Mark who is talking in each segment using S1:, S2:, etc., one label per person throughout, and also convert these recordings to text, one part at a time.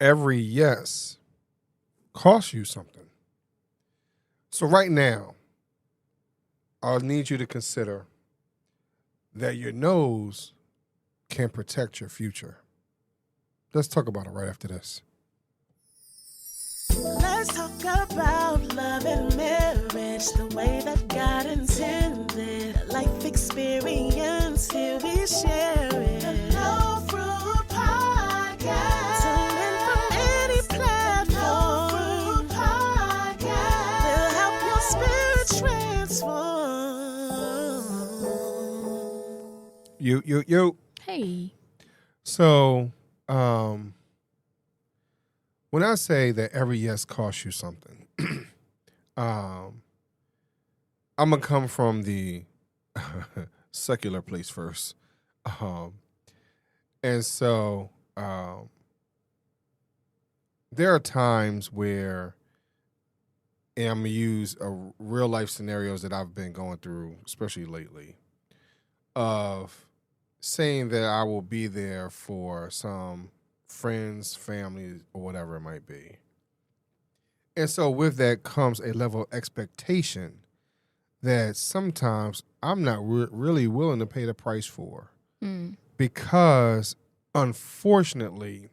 S1: every yes costs you something. So right now, I'll need you to consider that your nose can protect your future. Let's talk about it right after this.
S2: Let's talk about love and marriage the way that God intended. Life experience, here we share it. The Low Fruit Podcast. Tune in from any platform. Low Fruit Podcast. Will help your spirit transform.
S1: You.
S3: Hey.
S1: So, when I say that every yes costs you something, I'm going to come from the secular place first. And so there are times where, and I'm going to use real life scenarios that I've been going through, especially lately, of saying that I will be there for some friends, family, or whatever it might be. And so with that comes a level of expectation that sometimes I'm not really willing to pay the price for. Because, unfortunately,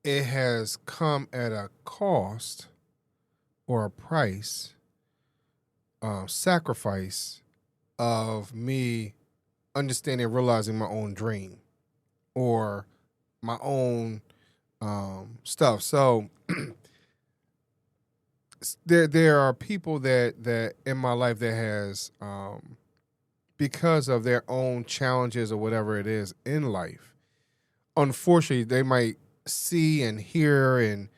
S1: it has come at a cost or a price, sacrifice of me understanding and realizing my own dream or my own stuff. So there are people that in my life that has, because of their own challenges or whatever it is in life, unfortunately, they might see and hear and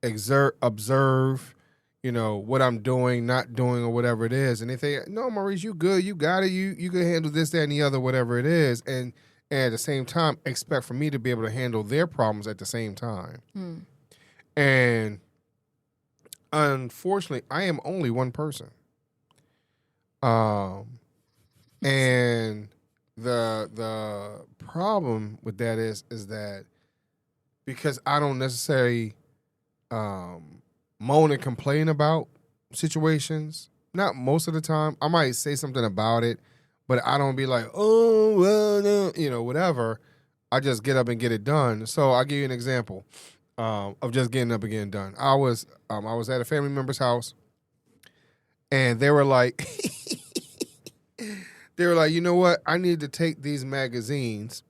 S1: observe, what I'm doing, not doing, or whatever it is. And they think, no, Maurice, you good, you got it, you can handle this, that, and the other, whatever it is. And at the same time, expect for me to be able to handle their problems at the same time. And unfortunately, I am only one person. And the problem with that is that because I don't necessarily moan and complain about situations, not most of the time. I might say something about it, but I don't be like, oh, well, no, whatever. I just get up and get it done. So I'll give you an example of just getting up and getting done. I was at a family member's house, and they were like, you know what? I need to take these magazines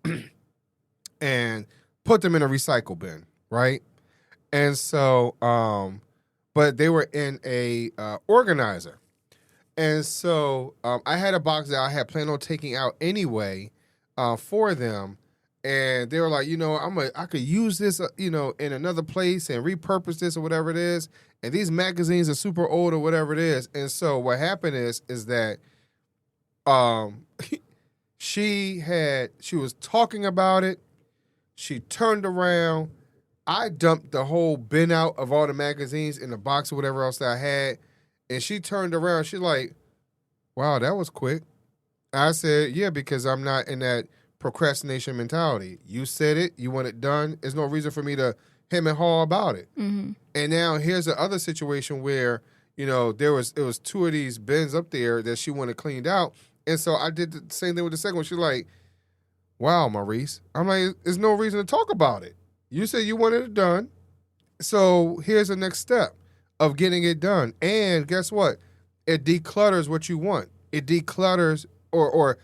S1: and put them in a recycle bin, right? And so, but they were in a organizer. And so I had a box that I had planned on taking out anyway for them. And they were like, I could use this, in another place and repurpose this or whatever it is. And these magazines are super old or whatever it is. And so what happened is that she was talking about it. She turned around. I dumped the whole bin out of all the magazines in the box or whatever else that I had. And she turned around. She's like, wow, that was quick. I said, yeah, because I'm not in that procrastination mentality. You said it. You want it done. There's no reason for me to hem and haw about it. Mm-hmm. And now here's the other situation where, it was two of these bins up there that she wanted cleaned out. And so I did the same thing with the second one. She's like, wow, Maurice. I'm like, there's no reason to talk about it. You said you wanted it done. So here's the next step of getting it done. And guess what? It declutters what you want. It declutters or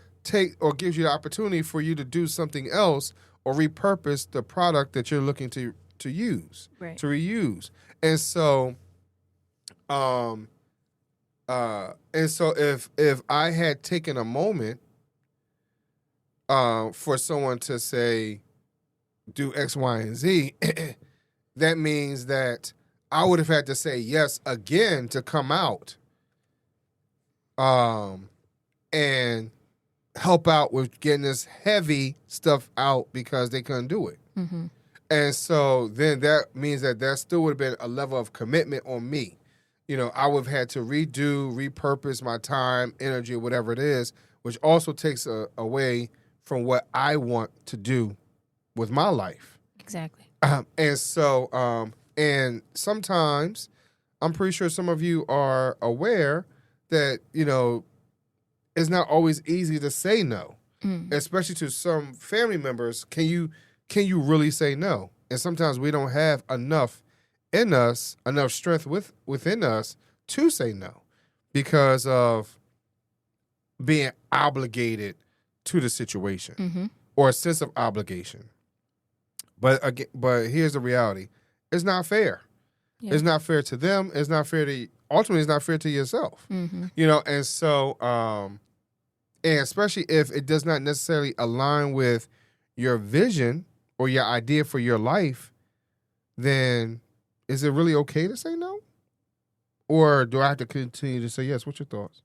S1: gives you the opportunity for you to do something else or repurpose the product that you're looking to use, right, to reuse. And so if I had taken a moment for someone to say, do X, Y, and Z, that means that I would have had to say yes again to come out and help out with getting this heavy stuff out because they couldn't do it. Mm-hmm. And so then that means that there still would have been a level of commitment on me. I would have had to repurpose my time, energy, whatever it is, which also takes away from what I want to do with my life.
S3: Exactly.
S1: And sometimes I'm pretty sure some of you are aware that, it's not always easy to say no, especially to some family members. Can you really say no? And sometimes we don't have enough in us, enough strength within us to say no because of being obligated to the situation or a sense of obligation. But here's the reality: it's not fair. Yeah. It's not fair to them. It's not fair to ultimately. It's not fair to yourself. And so, and especially if it does not necessarily align with your vision or your idea for your life, then is it really okay to say no, or do I have to continue to say yes? What's your thoughts?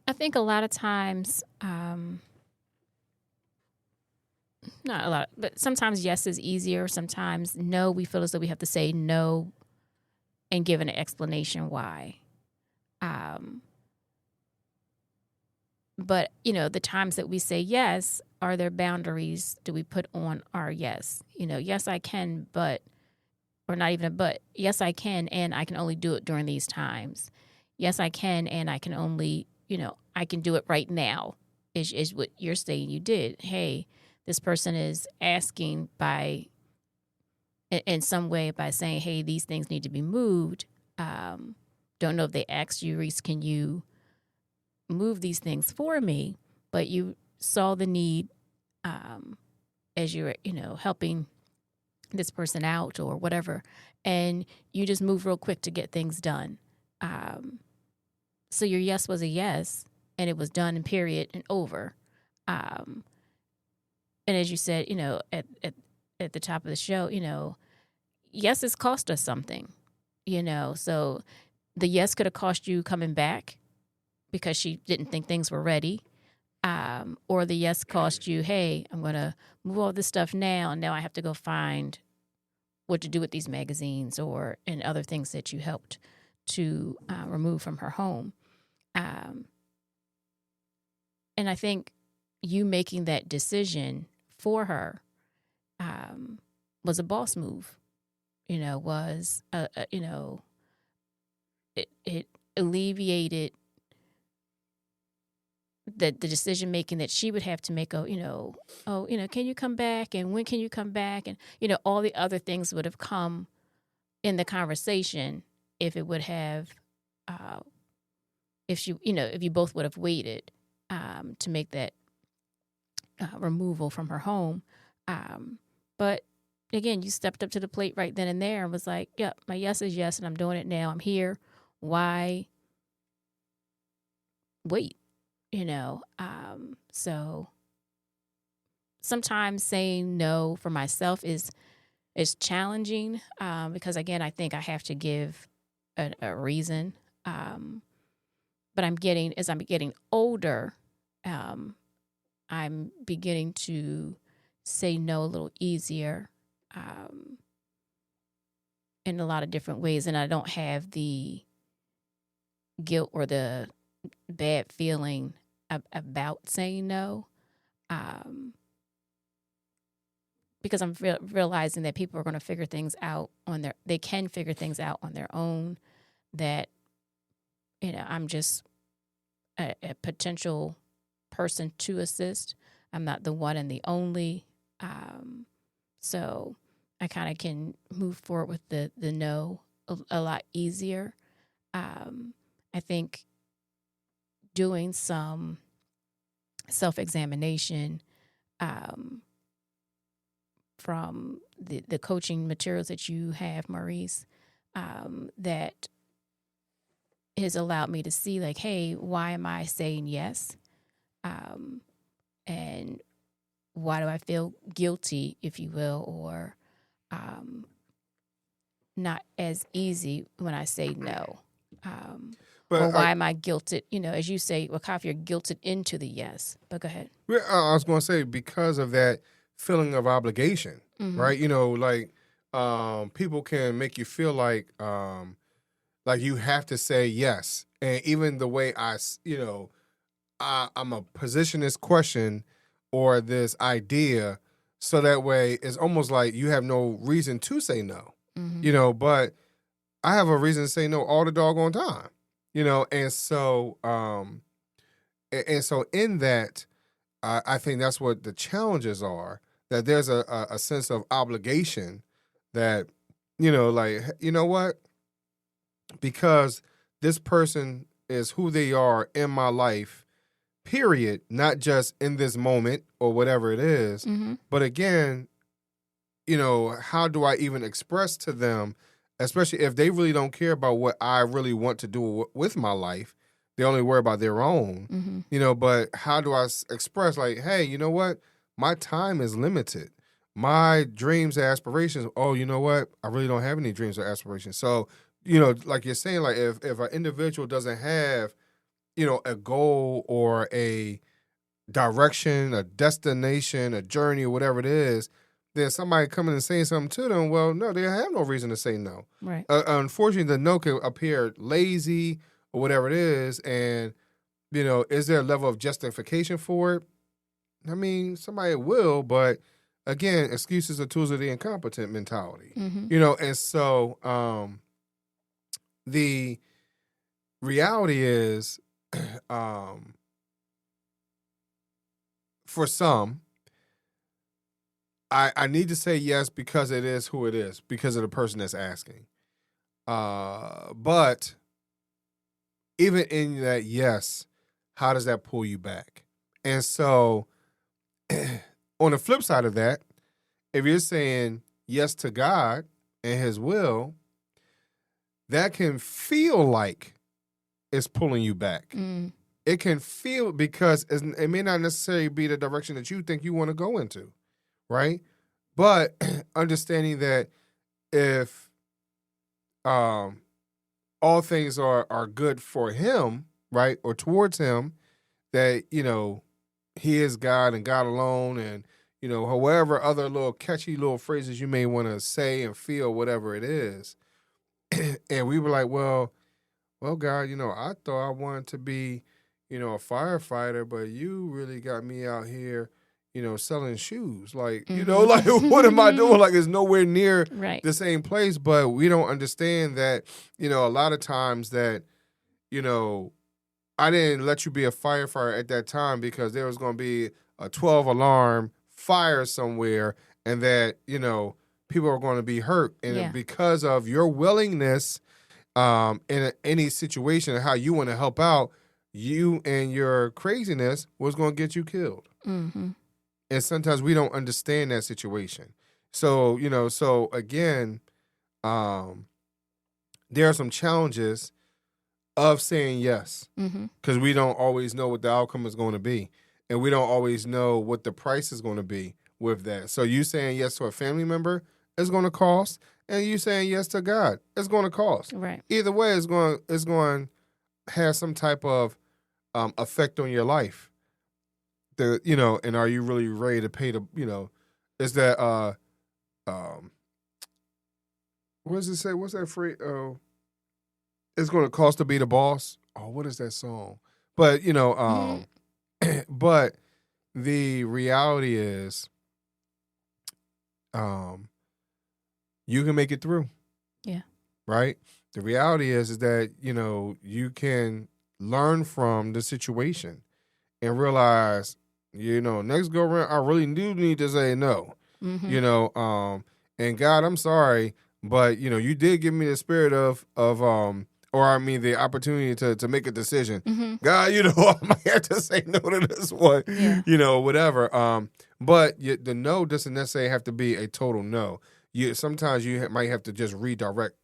S3: I think a lot of times. Not a lot, but sometimes yes is easier. Sometimes no, we feel as though we have to say no and give an explanation why. But, the times that we say yes, are there boundaries do we put on our yes? Yes, I can, but, or not even a but, yes, I can, and I can only do it during these times. Yes, I can, and I can only, I can do it right now is what you're saying you did. Hey, this person is asking in some way by saying, hey, these things need to be moved. Don't know if they asked you, Reese, can you move these things for me? But you saw the need as you're, helping this person out or whatever. And you just move real quick to get things done. So your yes was a yes, and it was done and period and over. And as you said, at the top of the show, yes, it's cost us something, So the yes could have cost you coming back because she didn't think things were ready. Or the yes cost you, hey, I'm going to move all this stuff now, and now I have to go find what to do with these magazines and other things that you helped to remove from her home. And I think you making that decision for her was a boss move, it alleviated the decision making that she would have to make, can you come back, and when can you come back, and all the other things would have come in the conversation if it would have if you both would have waited to make that removal from her home. But again, you stepped up to the plate right then and there and was like, yeah, my yes is yes, and I'm doing it now. I'm here. Why wait? So sometimes saying no for myself is challenging because, again, I think I have to give a reason. But as I'm getting older, I'm beginning to say no a little easier in a lot of different ways. And I don't have the guilt or the bad feeling about saying no because I'm realizing that people are going to figure things out they can figure things out on their own, that, I'm just a potential person to assist. I'm not the one and the only. So I kind of can move forward with the no a lot easier. I think doing some self-examination from the coaching materials that you have, Maurice, that has allowed me to see, like, hey, why am I saying yes? And why do I feel guilty, if you will, or not as easy when I say no? Or why am I guilted? As you say, well, Kafi, you're guilted into the yes. But go ahead.
S1: I was going to say, because of that feeling of obligation, right? People can make you feel like you have to say yes. And even the way I'm a position this question or this idea So that way, it's almost like you have no reason to say no, but I have a reason to say no all the doggone time, and so, in that, I think that's what the challenges are, that there's a sense of obligation that, like, you know what, because this person is who they are in my life, period, not just in this moment or whatever it is. But again, how do I even express to them, especially if they really don't care about what I really want to do with my life? They only worry about their own, but how do I express, like, hey, you know what? My time is limited. My dreams and aspirations, oh, you know what? I really don't have any dreams or aspirations. So, like you're saying, like if an individual doesn't have, a goal or a direction, a destination, a journey, or whatever it is, then somebody coming and saying something to them, well, no, they have no reason to say no.
S3: Right.
S1: Unfortunately, the no can appear lazy or whatever it is, and, is there a level of justification for it? I mean, somebody will, but again, excuses are tools of the incompetent mentality, and so the reality is, for some, I need to say yes because it is who it is, because of the person that's asking. But even in that yes, how does that pull you back? And so on the flip side of that, if you're saying yes to God and his will, that can feel like it's pulling you back. It can feel, because it may not necessarily be the direction that you think you want to go into, right? But understanding that if all things are good for him, right, or towards him, that, he is God and God alone, and, however other little catchy little phrases you may want to say and feel, whatever it is. And we were like, well, God, I thought I wanted to be, a firefighter, but you really got me out here, selling shoes. Like, like, what am I doing? Like, it's nowhere near the same place, but we don't understand that, a lot of times that, I didn't let you be a firefighter at that time because there was going to be a 12 alarm fire somewhere, and that, people are going to be hurt. And because of your willingness in any situation and how you want to help out, you and your craziness was going to get you killed. And sometimes we don't understand that situation. So, so again, there are some challenges of saying yes, because we don't always know what the outcome is going to be. And we don't always know what the price is going to be with that. So you saying yes to a family member is going to cost, and you saying yes to God, it's going to cost.
S3: Right.
S1: Either way, it's going to have some type of effect on your life. And are you really ready to pay the, is that what does it say? What's that phrase? It's going to cost to be the boss. Oh, what is that song? But but the reality is, you can make it through.
S3: Yeah.
S1: Right? The reality is that, you can learn from the situation and realize, next go around, I really do need to say no. And God, I'm sorry, but, you did give me the spirit of the opportunity to make a decision. God, I might have to say no to this one, whatever. But the no doesn't necessarily have to be a total no. Sometimes you might have to just redirect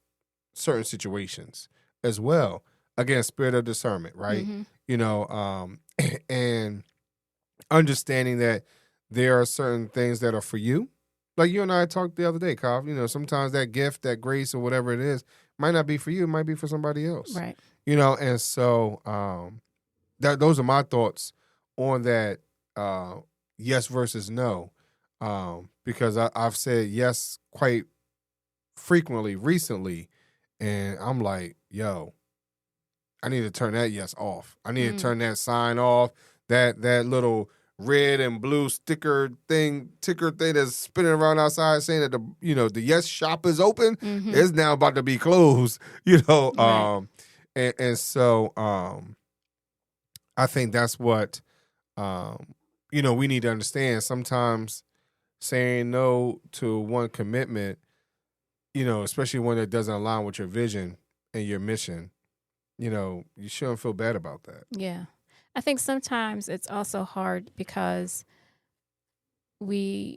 S1: certain situations as well. Again, spirit of discernment, right? And understanding that there are certain things that are for you. Like you and I talked the other day, Kav, sometimes that gift, that grace or whatever it is might not be for you. It might be for somebody else.
S3: Right.
S1: And so those are my thoughts on that yes versus no. Because I've said yes quite frequently recently, and I'm like, yo, I need to turn that yes off. I need to turn that sign off, that little red and blue ticker thing that's spinning around outside saying that the Yes shop is open.
S3: Mm-hmm.
S1: It's now about to be closed.
S3: Right.
S1: And so I think that's what we need to understand. Sometimes saying no to one commitment, especially one that doesn't align with your vision and your mission, you shouldn't feel bad about that.
S3: Yeah. I think sometimes it's also hard because or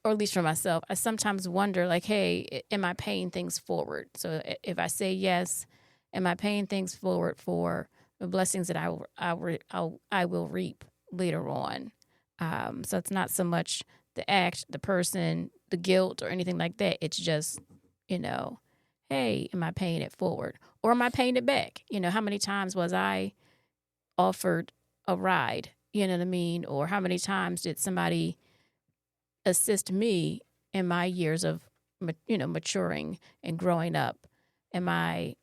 S3: at least for myself, I sometimes wonder, like, hey, am I paying things forward? So if I say yes, am I paying things forward for the blessings that I will reap later on? So it's not so much the act, the person, the guilt, or anything like that. It's just, hey, am I paying it forward? Or am I paying it back? How many times was I offered a ride? You know what I mean? Or how many times did somebody assist me in my years of, maturing and growing up? Am I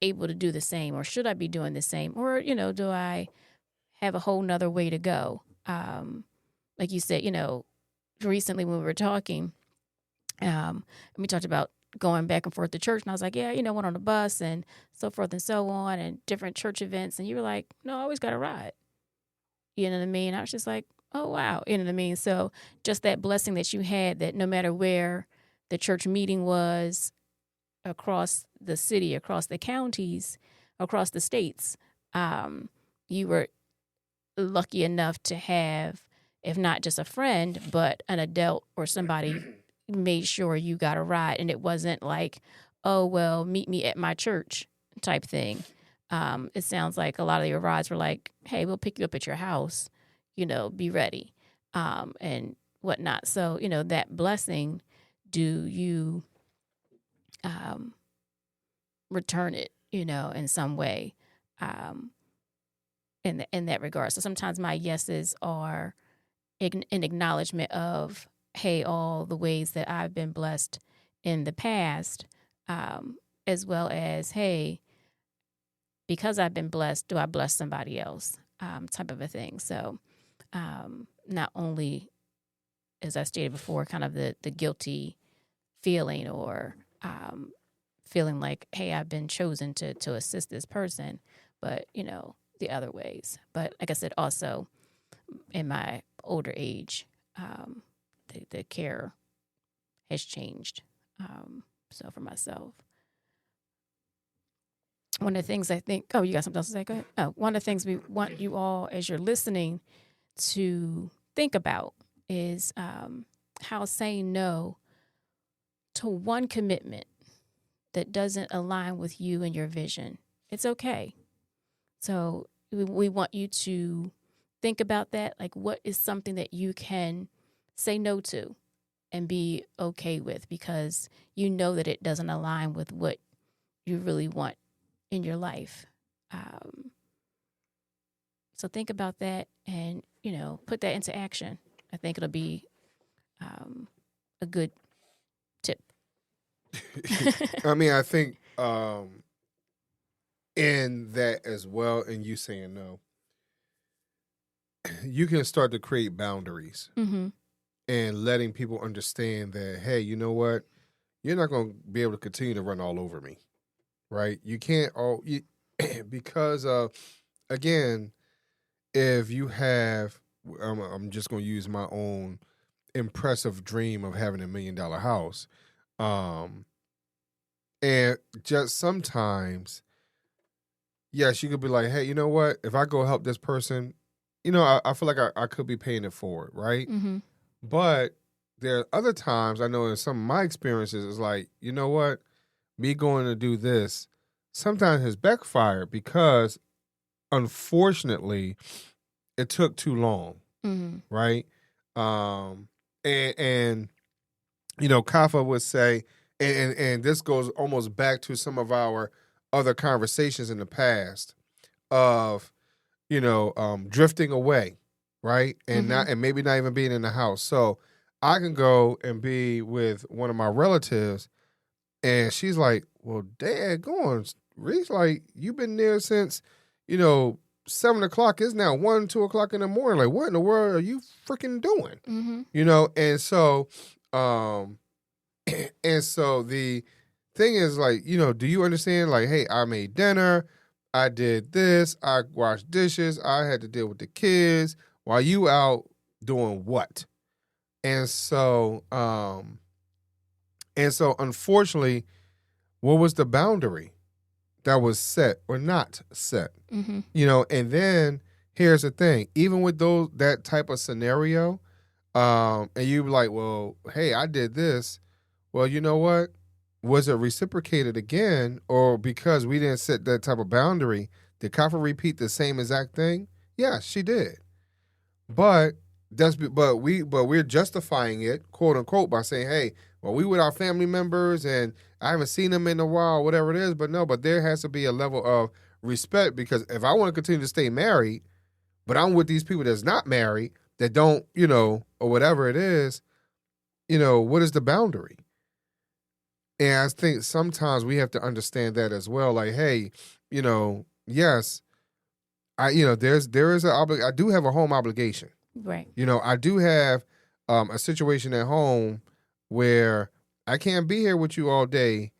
S3: able to do the same, or should I be doing the same? Or, do I have a whole nother way to go? Like you said, recently when we were talking, and we talked about going back and forth to church, and I was like, yeah, went on the bus and so forth and so on, and different church events, and you were like, no, I always got a ride. You know what I mean? I was just like, oh, wow. You know what I mean? So just that blessing that you had, that no matter where the church meeting was, across the city, across the counties, across the states, you were lucky enough to have, if not just a friend, but an adult or somebody made sure you got a ride. And it wasn't like, oh, well, meet me at my church type thing. It sounds like a lot of your rides were like, hey, we'll pick you up at your house, be ready, and whatnot. So, that blessing, do you return it, in some way, in that regard? So sometimes my yeses are an acknowledgement of, hey, all the ways that I've been blessed in the past, as well as, hey, because I've been blessed, do I bless somebody else, type of a thing. So not only, as I stated before, kind of the guilty feeling, or feeling like, hey, I've been chosen to assist this person, but, the other ways. But like I said, also in my older age, the care has changed. So for myself, one of the things I think, oh, you got something else to say? Go ahead. Oh, one of the things we want you all, as you're listening, to think about is how saying no to one commitment that doesn't align with you and your vision, it's okay. So we want you to think about that. Like, what is something that you can say no to and be okay with, because you know that it doesn't align with what you really want in your life. So think about that and, put that into action. I think it'll be a good tip.
S1: I mean, I think in that as well, and you saying no, you can start to create boundaries,
S3: Mm-hmm.
S1: and letting people understand that, hey, you know what? You're not going to be able to continue to run all over me, right? You can't because again, if you have, I'm just going to use my own impressive dream of having $1 million house, and just sometimes, yes, you could be like, hey, you know what? If I go help this person, I feel like I could be paying it forward, right?
S3: Mm-hmm.
S1: But there are other times, I know in some of my experiences, it's like, you know what? Me going to do this sometimes has backfired because, unfortunately, it took too long,
S3: Mm-hmm.
S1: right? And Kafa would say, and this goes almost back to some of our other conversations in the past of, drifting away, right? And
S3: Mm-hmm.
S1: and maybe not even being in the house. So I can go and be with one of my relatives, and she's like, well, Dad, go on. Reese, like, you've been there since, 7 o'clock. It's now 1, 2 o'clock in the morning. Like, what in the world are you freaking doing?
S3: Mm-hmm.
S1: You know, and so, and so the thing is, like, you know, do you understand? Like, hey, I made dinner, I did this, I washed dishes, I had to deal with the kids while you out doing what? And so, unfortunately, what was the boundary that was set or not set?
S3: Mm-hmm.
S1: You know, and then here's the thing: even with that type of scenario, and you like, well, hey, I did this. Well, you know what? Was it reciprocated again, or because we didn't set that type of boundary, did Kafi repeat the same exact thing? Yeah, she did. But we're justifying it, quote unquote, by saying, hey, well, we with our family members and I haven't seen them in a while, whatever it is. But no, but there has to be a level of respect, because if I want to continue to stay married, but I'm with these people that's not married, that don't, you know, or whatever it is, you know, what is the boundary? And I think sometimes we have to understand that as well. Like, hey, you know, yes, there is I do have a home obligation.
S3: Right.
S1: You know, I do have a situation at home where I can't be here with you all day,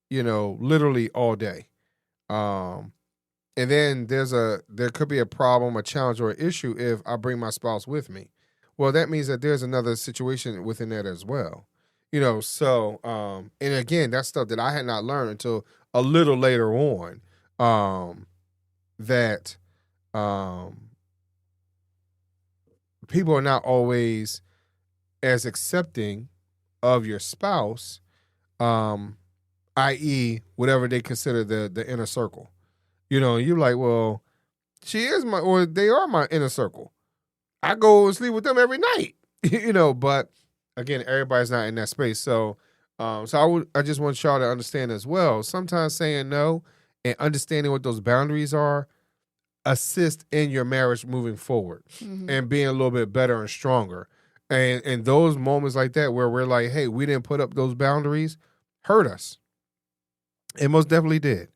S1: you know, literally all day. And then there could be a problem, a challenge, or an issue if I bring my spouse with me. Well, that means that there's another situation within that as well. You know, so, and again, that's stuff that I had not learned until a little later on, that people are not always as accepting of your spouse, i.e., whatever they consider the inner circle. You know, you're like, well, or they are my inner circle. I go and sleep with them every night, you know, but again, everybody's not in that space. So, I just want y'all to understand as well. Sometimes saying no and understanding what those boundaries are assist in your marriage moving forward, mm-hmm. and being a little bit better and stronger. And those moments like that where we're like, hey, we didn't put up those boundaries, hurt us. It most definitely did.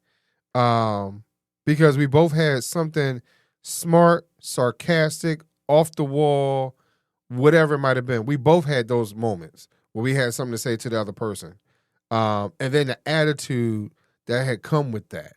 S1: Because we both had something smart, sarcastic, off the wall, whatever it might have been. We both had those moments where we had something to say to the other person. And then the attitude that had come with that.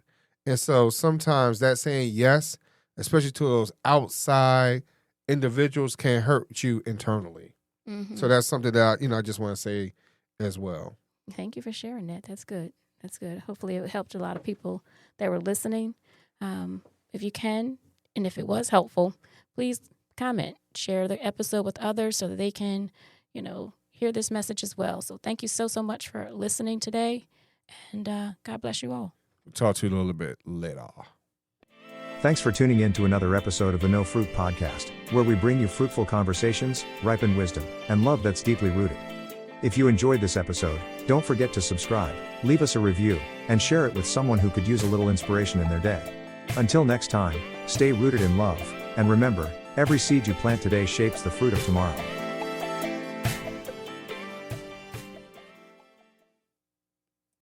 S1: And so sometimes that saying yes, especially to those outside individuals, can hurt you internally. Mm-hmm. So that's something that, you know, I just want to say as well.
S3: Thank you for sharing that. That's good. That's good. Hopefully it helped a lot of people that were listening. If you can, and if it was helpful, please comment, share the episode with others so that they can, you know, hear this message as well. So thank you so much for listening today, and God bless you all.
S1: Talk to you a little bit later.
S4: Thanks for tuning in to another episode of the No Fruit Podcast, where we bring you fruitful conversations, ripened wisdom, and love that's deeply rooted. If you enjoyed this episode, don't forget to subscribe, leave us a review, and share it with someone who could use a little inspiration in their day. Until next time, stay rooted in love, and remember, every seed you plant today shapes the fruit of tomorrow.